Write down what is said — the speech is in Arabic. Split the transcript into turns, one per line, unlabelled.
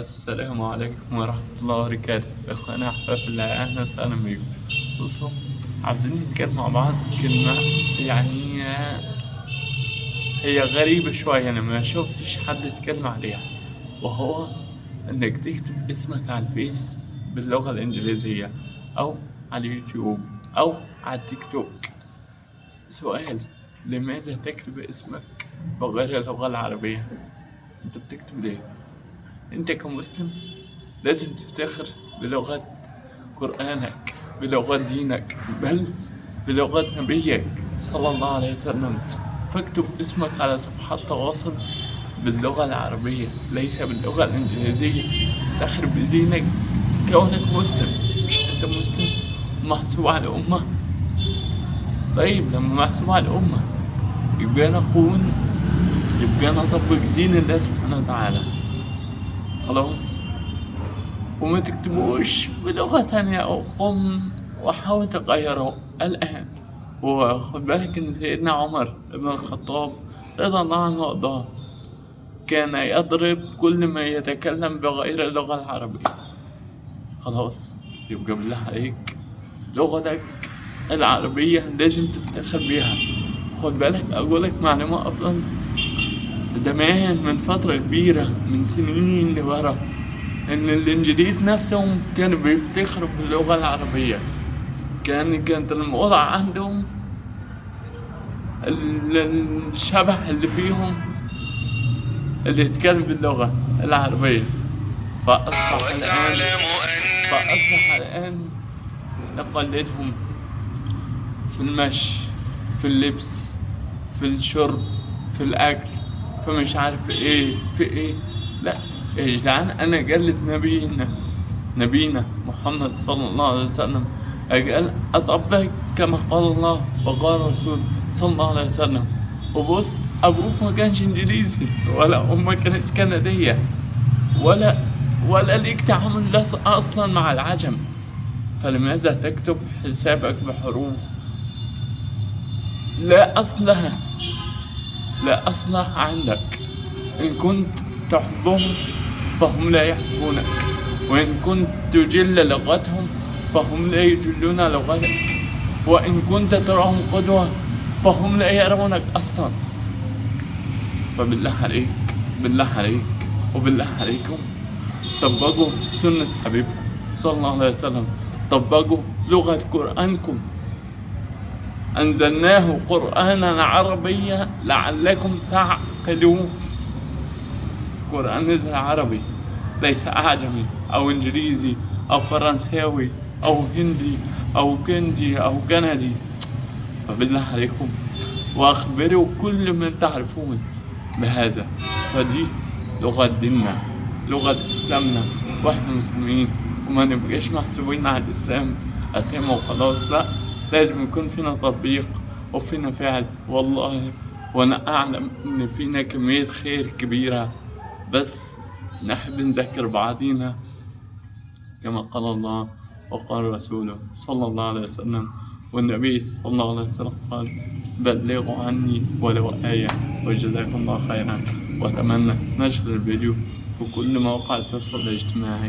السلام عليكم ورحمة الله وبركاته، إخوانا أحباب في الله، أهلا وسهلا بيكم. بصوا، عاوزين نتكلم مع بعض كلمة يعني هي غريبة شوية، أنا ما شوفتش حد يتكلم عليها، وهو إنك تكتب اسمك على الفيس باللغة الإنجليزية أو على اليوتيوب أو على التيك توك. سؤال: لماذا تكتب اسمك بغير اللغة العربية؟ أنت بتكتب ليه؟ أنت كمسلم لازم تفتخر بلغة قرآنك، بلغة دينك، بل بلغة نبيك صلى الله عليه وسلم. فاكتب اسمك على صفحات تواصل باللغة العربية ليس باللغة الإنجليزية. افتخر بدينك كونك مسلم. مش أنت مسلم ومحسوب على الأمة؟ طيب لما محسوب على الأمة يبقى نطبق دين الله سبحانه وتعالى. خلاص، وما تكتبوش بلغة تانية أو قم وحاول تغيره الآن. وخد بالك إن سيدنا عمر بن الخطاب رضي الله عنه وأرضاه كان يضرب كل ما يتكلم بغير اللغة العربية. خلاص، يبقى بالله عليك لغتك العربية لازم تفتخر بيها. خد بالك أقولك معلومة أصلا، زمان من فترة كبيرة من سنين لورا إن الإنجليز نفسهم كانوا بيفتخروا باللغة العربية. كانت الموضة عندهم الشبح اللي فيهم اللي يتكلم باللغة العربية. فأصبح الآن نقلدهم في المشي، في اللبس، في الشرب، في الأكل، فمش عارف في إيه. لا يا جدعان، أنا قلد نبينا محمد صلى الله عليه وسلم، أجل أطبق كما قال الله وقال الرسول صلى الله عليه وسلم. وبص، أبوك ما كانش إنجليزي ولا أمك كانت كندية ولا ليك تعامل أصلا مع العجم، فلماذا تكتب حسابك بحروف لا أصلها عندك؟ إن كنت تحبهم فهم لا يحبونك، وإن كنت تجل لغتهم فهم لا يجلون لغتك، وإن كنت تراهم قدوة فهم لا يرونك أصلا. فبالله عليك وبالله عليكم طبقوا سنة حبيبكم صلى الله عليه وسلم، طبقوا لغة قرآنكم. أنزلناه قرآنا عربيا لعلكم تعقلون. القرآن نزل عربي ليس أعجمي أو إنجليزي أو فرنساوي أو هندي أو كندي أو كندي. فبالله عليكم وأخبروا كل من تعرفون بهذا، فدي لغة ديننا، لغة إسلامنا، وإحنا مسلمين، وما نبقاش محسوبين على الإسلام أسامة وخلاص. لا، لازم يكون فينا تطبيق وفينا فعل والله. وأنا أعلم إن فينا كمية خير كبيرة، بس نحب نذكر بعضينا كما قال الله وقال رسوله صلى الله عليه وسلم. والنبي صلى الله عليه وسلم قال: بلغوا عني ولو آية. وجزاكم الله خيرا، وأتمنى نشر الفيديو في كل مواقع التواصل الاجتماعي.